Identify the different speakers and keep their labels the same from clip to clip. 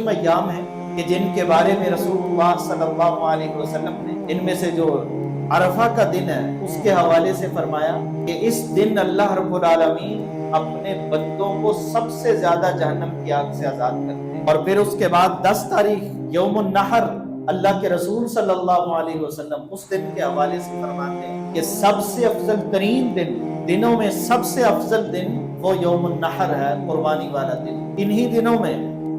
Speaker 1: عظیم ایام ہیں کہ جن کے بارے میں رسول اللہ صلی اللہ علیہ وسلم نے ان میں سے جو عرفہ کا دن ہے اس کے حوالے سے فرمایا کہ اس دن اللہ رب العالمین اپنے بندوں کو سب سے زیادہ جہنم کی آگ سے آزاد کرتے ہیں۔ اور پھر اس کے بعد 10 تاریخ یوم النحر اللہ کے رسول صلی اللہ علیہ وسلم اس دن کے حوالے سے فرماتے ہیں کہ سب سے افضل ترین دنوں میں سب سے افضل دن وہ یوم النحر ہے، قربانی والا دن۔ انہی دنوں میں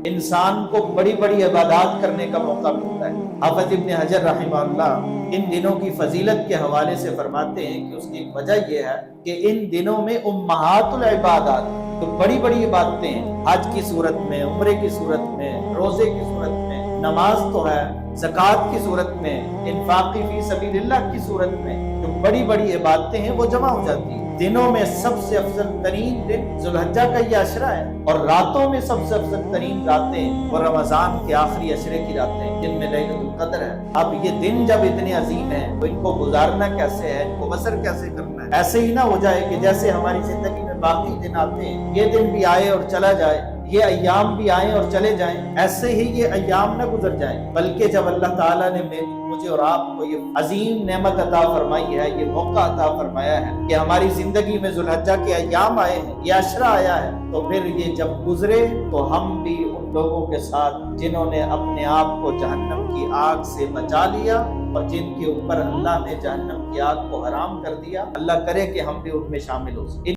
Speaker 1: انسان کو بڑی بڑی عبادات کرنے کا موقع ملتا ہے۔ حافظ ابن حجر رحمہ اللہ ان دنوں کی فضیلت کے حوالے سے فرماتے ہیں کہ اس کی وجہ یہ ہے کہ ان دنوں میں امہات العبادات، تو بڑی بڑی عبادتیں حج کی صورت میں، عمرے کی صورت میں، روزے کی صورت میں، نماز تو ہے، زکوٰۃ کی صورت میں، انفاق فی سبیل اللہ کی صورت میں، جو بڑی بڑی عبادتیں ہیں وہ جمع ہو جاتی ہیں۔ دنوں میں سب سے افضل ترین دن ذوالحجہ کا یہ عشرہ ہے، اور راتوں میں سب سے افضل ترین راتیں وہ رمضان کے آخری عشرے کی راتیں جن میں لیلۃ القدر ہے۔ اب یہ دن جب اتنے عظیم ہیں تو ان کو گزارنا کیسے ہے، ان کو بسر کیسے کرنا ہے؟ ایسے ہی نہ ہو جائے کہ جیسے ہماری زندگی میں باقی دن آتے ہیں، یہ دن بھی آئے اور چلا جائے، یہ ایام بھی آئیں اور چلے جائیں، ایسے ہی یہ ایام نہ گزر جائیں، بلکہ جب اللہ تعالیٰ نے مجھے اور آپ کو یہ عظیم نعمت عطا فرمائی ہے، یہ موقع عطا فرمایا ہے کہ ہماری زندگی میں ذوالحجہ کے ایام آئے ہیں، یہ عشرہ آیا ہے، تو پھر یہ جب گزرے تو ہم بھی ان لوگوں کے ساتھ جنہوں نے اپنے آپ کو جہنم کی آگ سے بچا لیا اور جن کے اوپر اللہ نے جہنم کی آگ کو حرام کر دیا، اللہ کرے کہ ہم بھی ان میں شامل ہو سکیں۔